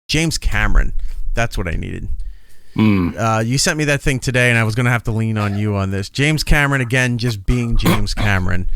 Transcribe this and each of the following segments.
James Cameron. That's what I needed. You sent me that thing today, and I was going to have to lean on you on this. James Cameron, again, just being James Cameron.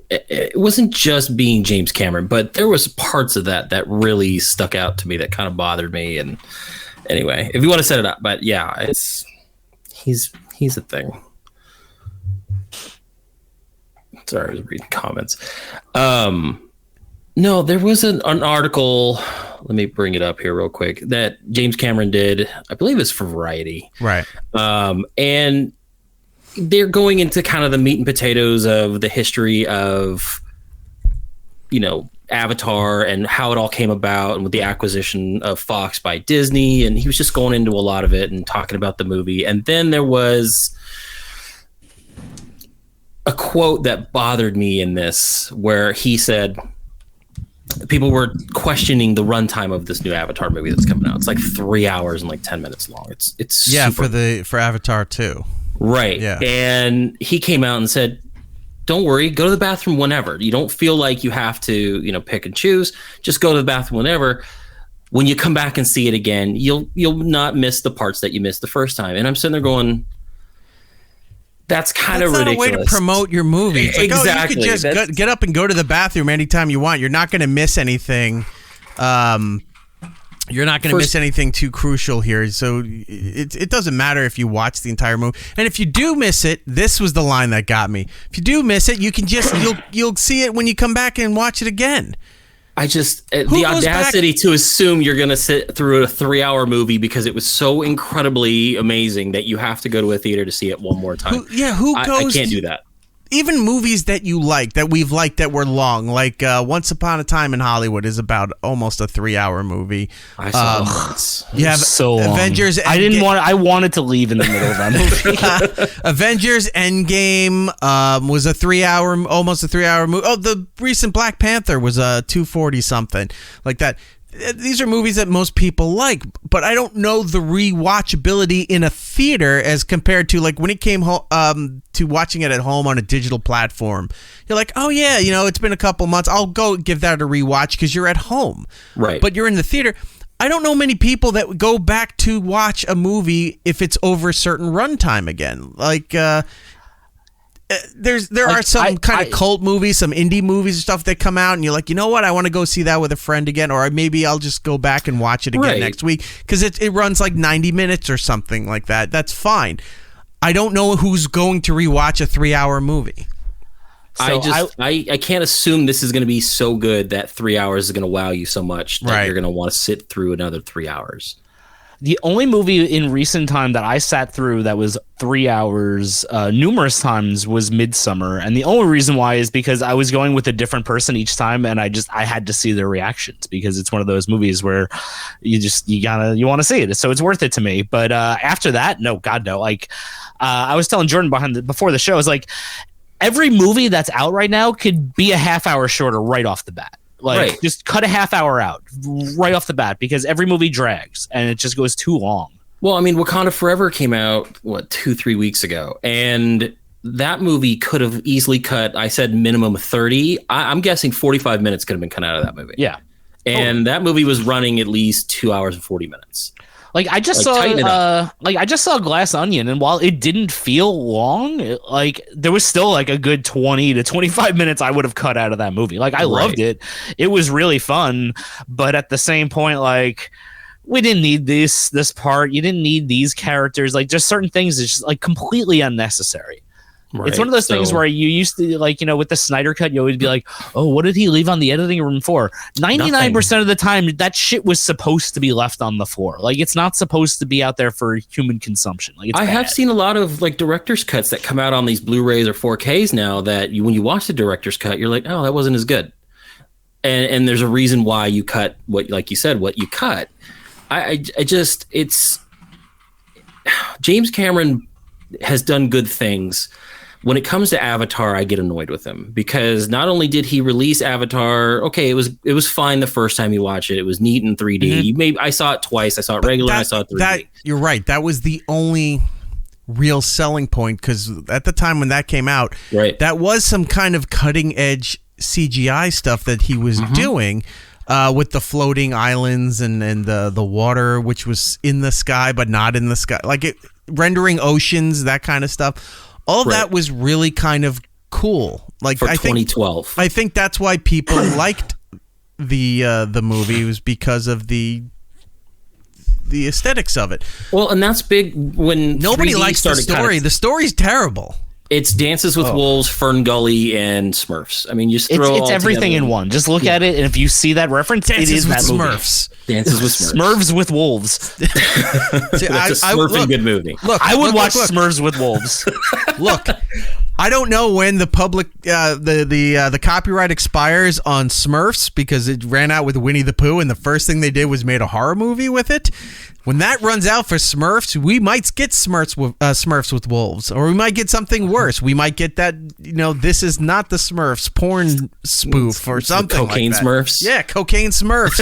It wasn't just being James Cameron, but there was parts of that really stuck out to me that kind of bothered me. And anyway, if you want to set it up, but yeah, he's a thing. Sorry, I was reading comments. No, there was an article. Let me bring it up here real quick that James Cameron did. I believe it's for Variety. Right. And they're going into kind of the meat and potatoes of the history of, Avatar and how it all came about and with the acquisition of Fox by Disney. And he was just going into a lot of it and talking about the movie. And then there was a quote that bothered me in this where he said people were questioning the runtime of this new Avatar movie that's coming out. It's like 3 hours and like 10 minutes long. It's for Avatar 2. Right. Yeah. And he came out and said, don't worry, go to the bathroom whenever. You don't feel like you have to, pick and choose. Just go to the bathroom whenever. When you come back and see it again, you'll not miss the parts that you missed the first time. And I'm sitting there going, that's kind of ridiculous. That's not a way to promote your movie. It's like, exactly. You could just get up and go to the bathroom anytime you want. You're not going to miss anything. You're not going to miss anything too crucial here. So it doesn't matter if you watch the entire movie. And if you do miss it, this was the line that got me. If you do miss it, you can just you'll see it when you come back and watch it again. The audacity to assume you're going to sit through a 3-hour movie because it was so incredibly amazing that you have to go to a theater to see it one more time. Who goes? I can't do that. Even movies that you like, that we've liked, that were long, like Once Upon a Time in Hollywood is about almost a 3-hour movie. I saw it once. You have so long. Avengers. I wanted to leave in the middle of that movie. Avengers Endgame was a 3-hour, almost a 3-hour movie. Oh, the recent Black Panther was a 240 something like that. These are movies that most people like, but I don't know the rewatchability in a theater as compared to like when it came to watching it at home on a digital platform. You're like, oh yeah, it's been a couple months. I'll go give that a rewatch because you're at home. Right. But you're in the theater. I don't know many people that would go back to watch a movie if it's over a certain runtime again. Like, there are some kind of cult movies, some indie movies and stuff that come out, and you're like, you know what, I want to go see that with a friend again, or maybe I'll just go back and watch it again next week because it runs like 90 minutes or something like that. That's fine. I don't know who's going to rewatch a 3-hour movie. So I can't assume this is going to be so good that 3 hours is going to wow you so much that you're going to want to sit through another 3 hours. The only movie in recent time that I sat through that was 3 hours numerous times was Midsummer, and the only reason why is because I was going with a different person each time, and I had to see their reactions because it's one of those movies where you want to see it, so it's worth it to me. But after that, no, God no. Like I was telling Jordan before the show, I was like, every movie that's out right now could be a half hour shorter right off the bat. Like, just cut a half hour out right off the bat because every movie drags and it just goes too long. Well, I mean, Wakanda Forever came out, 2-3 weeks ago, and that movie could have easily cut, I said minimum 30. I'm guessing 45 minutes could have been cut out of that movie. Yeah. And that movie was running at least 2 hours and 40 minutes. Like I just saw Glass Onion, and while it didn't feel long, there was still like a good 20 to 25 minutes I would have cut out of that movie. Like I loved it. It was really fun, but at the same point, like we didn't need this part. You didn't need these characters. Like just certain things is just like completely unnecessary. Right. It's one of those things where you used to, like, with the Snyder Cut, you always be like, oh, what did he leave on the editing room for? 99% of the time, that shit was supposed to be left on the floor. Like, it's not supposed to be out there for human consumption. Like, I have seen a lot of, like, director's cuts that come out on these Blu-rays or 4Ks now that when you watch the director's cut, you're like, oh, that wasn't as good. And there's a reason why you cut what, like you said, what you cut. It's James Cameron has done good things. When it comes to Avatar, I get annoyed with him because not only did he release Avatar, okay, it was fine the first time you watch it. It was neat in 3D. Mm-hmm. I saw it twice. I saw it regular. I saw it 3D. You're right. That was the only real selling point because at the time when that came out, that was some kind of cutting edge CGI stuff that he was doing. with the floating islands and the water, which was in the sky but not in the sky, rendering oceans, that kind of stuff. All of that was really kind of cool. Like, for 2012, I think that's why people liked the movie, was because of the aesthetics of it. Well, and that's big when nobody likes the story. The story's terrible. It's Dances with Wolves, Fern Gully, and Smurfs. I mean, it's everything in one. Just look at it, and if you see that reference, it is that Smurfs. Movie. Dances with Smurfs. Smurfs with Wolves. See, that's a smurfing good movie. Look, I would watch Smurfs with Wolves. Look, I don't know when the public the copyright expires on Smurfs, because it ran out with Winnie the Pooh, and the first thing they did was made a horror movie with it. When that runs out for Smurfs, we might get Smurfs with Wolves, or we might get something worse. We might get that, This Is Not the Smurfs porn spoof or something. Cocaine like that. Smurfs. Yeah, cocaine Smurfs.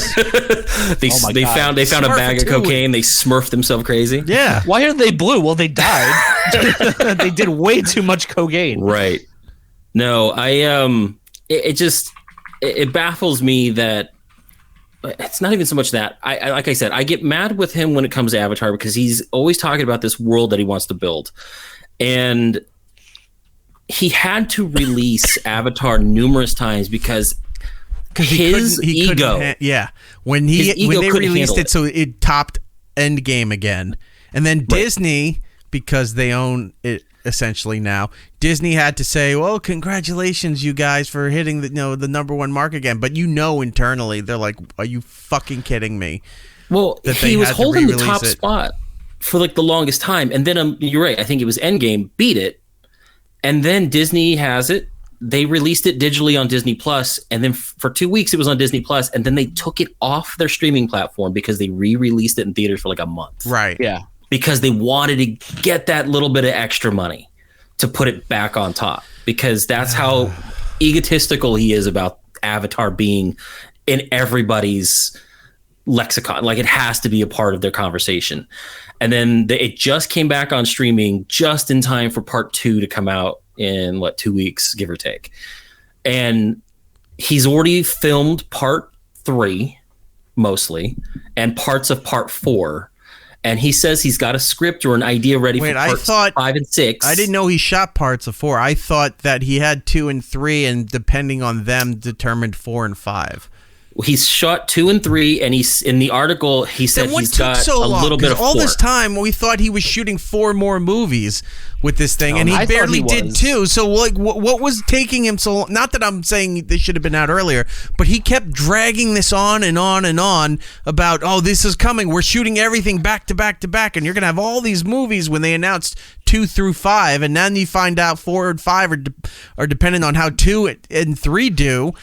they found a bag of cocaine. They smurfed themselves crazy. Yeah. Why are they blue? Well, they died. They did way too much cocaine. Right. No, it baffles me that. It's not even so much that I like I said, I get mad with him when it comes to Avatar, because he's always talking about this world that he wants to build, and he had to release Avatar numerous times because his ego. When they released it, so it topped Endgame again, and then Disney, because they own it essentially now, Disney had to say, well, congratulations, you guys, for hitting the number one mark again. But internally, they're like, are you fucking kidding me? Well, he was holding the top spot for the longest time. And then you're right, I think it was Endgame beat it. And then Disney has it. They released it digitally on Disney Plus, and then for 2 weeks it was on Disney Plus, and then they took it off their streaming platform because they re-released it in theaters for a month. Right. Yeah. Because they wanted to get that little bit of extra money to put it back on top, because that's how egotistical he is about Avatar being in everybody's lexicon. It has to be a part of their conversation. And then it just came back on streaming just in time for part 2 to come out in 2 weeks, give or take. And he's already filmed part 3 mostly, and parts of part 4. And he says he's got a script or an idea ready for parts 5 and 6. I didn't know he shot parts of 4. I thought that he had 2 and 3, and depending on them, determined 4 and 5. He's shot 2 and 3, and he's in the article. He said he's got a little bit of 4. All this time, we thought he was shooting 4 more movies with this thing, and he barely did 2. So, what was taking him so long? Not that I'm saying this should have been out earlier, but he kept dragging this on and on and on about, this is coming. We're shooting everything back to back to back, and you're gonna have all these movies when they announced 2 through 5, and then you find out 4 and 5 are dependent on how 2 and 3 do.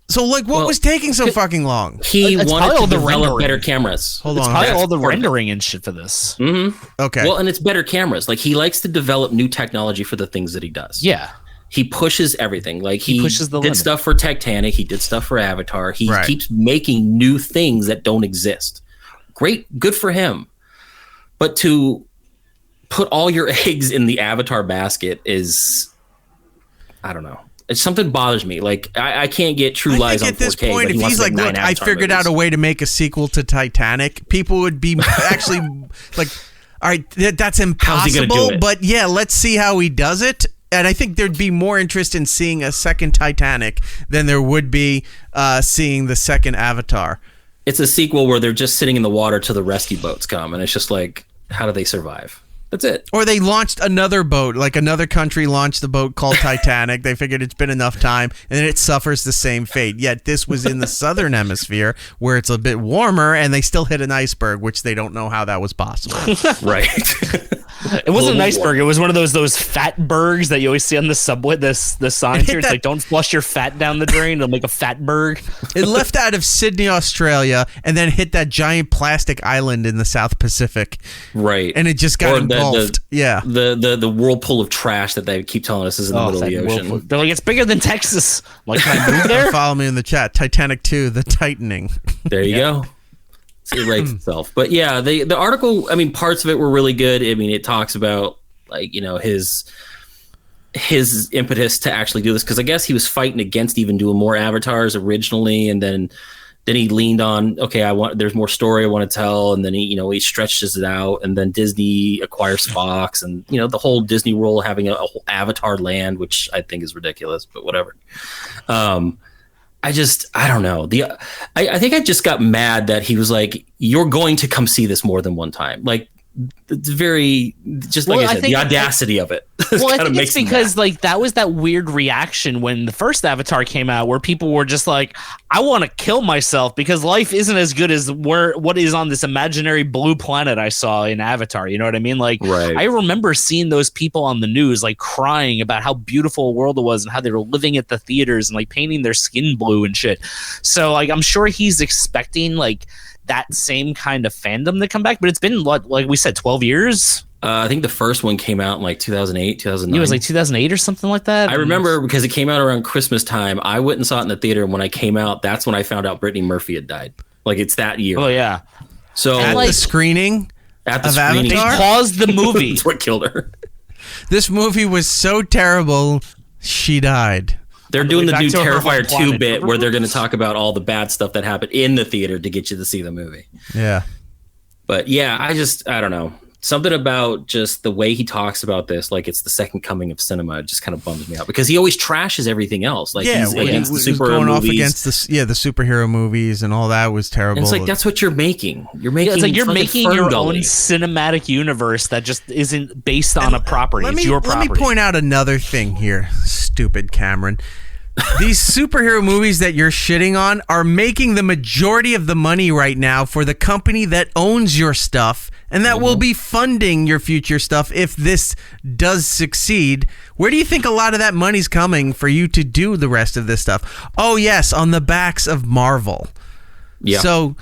So, what was taking so fucking long? He wanted to develop better cameras. Hold on. It's probably all the rendering and shit for this. Mm-hmm. Okay. Well, and it's better cameras. He likes to develop new technology for the things that he does. Yeah. He pushes everything. He pushes the limit. Stuff for Titanic. He did stuff for Avatar. He keeps making new things that don't exist. Great. Good for him. But to put all your eggs in the Avatar basket is, I don't know. It's something bothers me. I can't get True Lies on 4K. At this point, if he's look, I figured out a way to make a sequel to Titanic, people would be actually all right, that's impossible. How's he gonna do it? But yeah, let's see how he does it. And I think there'd be more interest in seeing a second Titanic than there would be seeing the second Avatar. It's a sequel where they're just sitting in the water till the rescue boats come, and it's just how do they survive? That's it. Or they launched another boat, another country launched a boat called Titanic. They figured it's been enough time, and then it suffers the same fate. Yet this was in the southern hemisphere where it's a bit warmer, and they still hit an iceberg, which they don't know how that was possible. Right. It wasn't an iceberg. It was one of those fat bergs that you always see on the subway. The signs here. It's don't flush your fat down the drain. It'll make a fat berg. It left out of Sydney, Australia, and then hit that giant plastic island in the South Pacific. Right. And it just got engulfed. The whirlpool of trash that they keep telling us is in the middle of the ocean. They're it's bigger than Texas. Can I move there? Follow me in the chat. Titanic 2, The Tightening. There you go. It writes itself. But yeah, the article, parts of it were really good. It talks about his impetus to actually do this, because I guess he was fighting against even doing more Avatars originally, and then then he leaned on, okay, there's more story I want to tell. And then he stretches it out, and then Disney acquires Fox, and, the whole Disney World having a whole Avatar land, which I think is ridiculous, but whatever. I don't know. I think I just got mad that he was like, you're going to come see this more than one time. Like, it's very, just like I said, the audacity of it. Well, I think it's because like that was that weird reaction when the first Avatar came out, where people were just like, I want to kill myself because life isn't as good as what is on this imaginary blue planet I saw in Avatar. You know what I mean? Like, right. I remember seeing those people on the news like crying about how beautiful a world it was and how they were living at the theaters and like painting their skin blue and shit. So like, I'm sure he's expecting like that same kind of fandom to come back, but it's been like we said, 12 years. I think the first one came out in like 2008, 2009. It was like 2008 or something like that. I remember because it came out around Christmas time. I went and saw it in the theater, and when I came out, that's when I found out Brittany Murphy had died. Like, it's that year. Oh yeah. So at the screening of Avatar, they paused the movie. That's what killed her. This movie was so terrible, she died. They're doing the new Terrifier 2 bit where they're going to talk about all the bad stuff that happened in the theater to get you to see the movie. Yeah. But yeah, I don't know. Something about just the way he talks about this, like it's the second coming of cinema, just kind of bums me out because he always trashes everything else. Like he's against the superhero movies. Off against the superhero movies and all that was terrible. And it's like that's what you're making. You're making it's like you're making your own cinematic universe that just isn't based on a property. It's your property. Let me point out another thing here, stupid Cameron. These superhero movies that you're shitting on are making the majority of the money right now for the company that owns your stuff and that will be funding your future stuff if this does succeed. Where do you think a lot of that money's coming for you to do the rest of this stuff? Oh, yes, on the backs of Marvel. Yeah. So,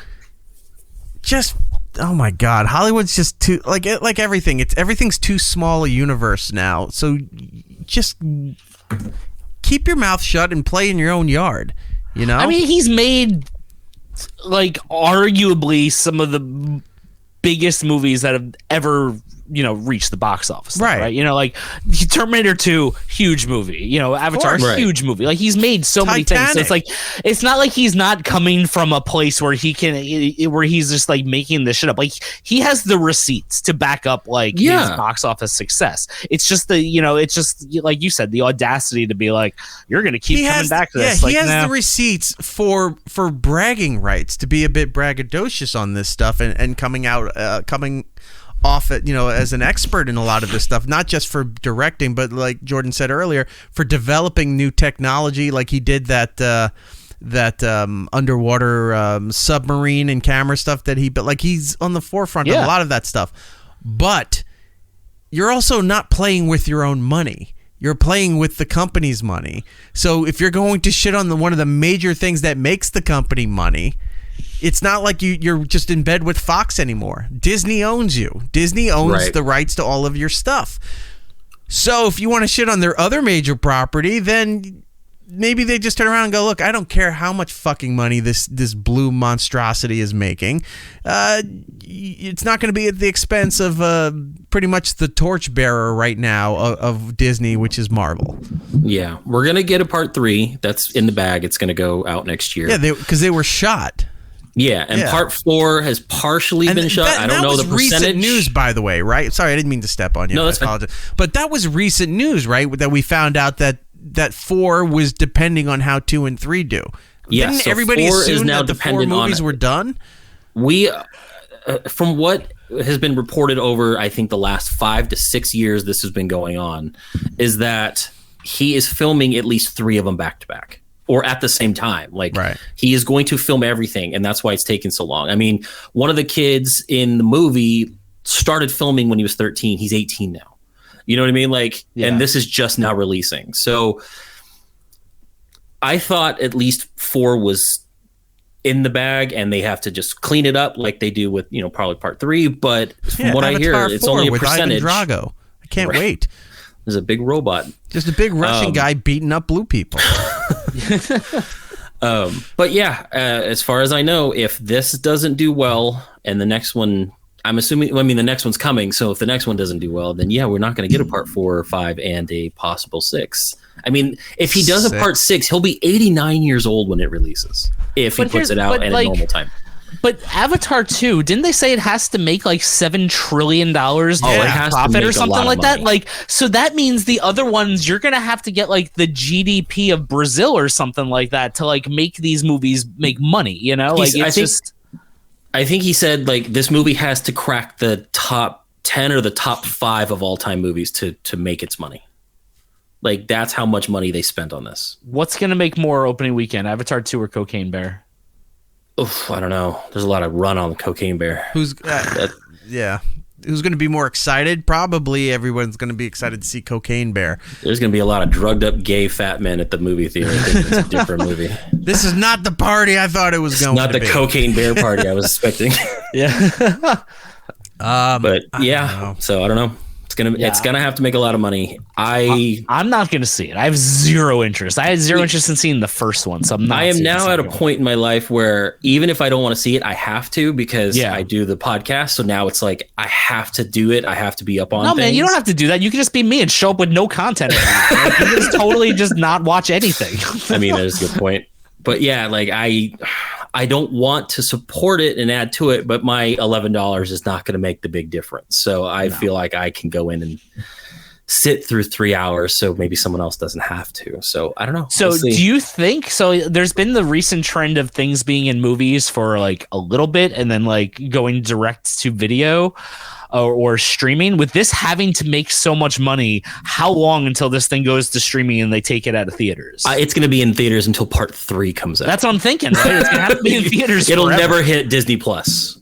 just, oh my God, Hollywood's just too, like everything, everything's too small a universe now. So, just keep your mouth shut and play in your own yard, I mean, he's made like arguably some of the biggest movies that have ever reached the box office, right? Like Terminator 2, huge movie. Avatar, huge movie. Like he's made so many things. So it's like it's not like he's not coming from a place where he's just like making this shit up. Like he has the receipts to back up like his box office success. It's just it's just like you said, the audacity to be like, you're gonna keep coming back to this. Yeah, he has the receipts for bragging rights to be a bit braggadocious on this stuff and coming off it, as an expert in a lot of this stuff, not just for directing, but like Jordan said earlier, for developing new technology. Like he did that underwater submarine and camera stuff but like he's on the forefront of a lot of that stuff. But you're also not playing with your own money. You're playing with the company's money. So if you're going to shit on one of the major things that makes the company money, it's not like you're just in bed with Fox anymore. Disney owns you. Disney owns the rights to all of your stuff. So if you want to shit on their other major property, then maybe they just turn around and go, look, I don't care how much fucking money this blue monstrosity is making. It's not going to be at the expense of pretty much the torchbearer right now of Disney, which is Marvel. Yeah, we're going to get a part 3 that's in the bag. It's going to go out next year. Yeah, because they were shot. Yeah, and part 4 has partially been shot. I don't know the percentage. Recent news, by the way, right? Sorry, I didn't mean to step on you. No, that's fine. But that was recent news, right? That we found out that 4 was depending on how 2 and 3 do. Yeah, Didn't so everybody 4 assume is now that the 4 movies were done? We, from what has been reported over, I think the last 5 to 6 years this has been going on, is that he is filming at least 3 of them back to back. Or at the same time. Like he is going to film everything, and that's why it's taking so long. I mean, one of the kids in the movie started filming when he was 13. He's 18 now. You know what I mean? Like, and this is just now releasing. So I thought at least 4 was in the bag, and they have to just clean it up like they do with, probably part 3. But from what I hear, it's only a percentage. Ivan Drago. I can't wait. There's a big robot. Just a big Russian guy beating up blue people. But yeah, as far as I know, if this doesn't do well and the next one, I'm assuming, the next one's coming. So if the next one doesn't do well, then we're not going to get a part 4 or 5 and a possible 6. I mean, if he does a part 6, he'll be 89 years old when it releases. If he puts it out at a normal time. But Avatar 2, didn't they say it has to make like $7 trillion profit or something like that? Like, so that means the other ones, you're gonna have to get like the GDP of Brazil or something like that to like make these movies make money. You know, like I think he said like this movie has to crack the top 10 or the top 5 of all time movies to make its money. Like that's how much money they spent on this. What's gonna make more opening weekend, Avatar 2 or Cocaine Bear? Oof, I don't know. There's a lot of run on the Cocaine Bear. Who's going to be more excited? Probably everyone's going to be excited to see Cocaine Bear. There's going to be a lot of drugged up gay fat men at the movie theater. I think it's a different movie. This is not the party I thought it was going to be. Not the Cocaine Bear party I was expecting. Yeah. But yeah, so I don't know. It's gonna have to make a lot of money. I'm not gonna see it. I have zero interest. I had zero interest in seeing the first one, so I'm not. I am now at a point in my life where even if I don't want to see it, I have to because I do the podcast. So now it's like I have to do it. I have to be up on. No, man, you don't have to do that. You can just be me and show up with no content. Like, you can just totally just not watch anything. I mean, that's a good point. But yeah, like I don't want to support it and add to it, but my $11 is not going to make the big difference. So I feel like I can go in and sit through 3 hours. So maybe someone else doesn't have to. So I don't know. So do you think, so there's been the recent trend of things being in movies for like a little bit and then like going direct to video or streaming. With this having to make so much money, how long until this thing goes to streaming and they take it out of theaters? It's going to be in theaters until part 3 comes out. That's what I'm thinking, right? It's going to have to be in theaters It'll forever. never hit Disney Plus.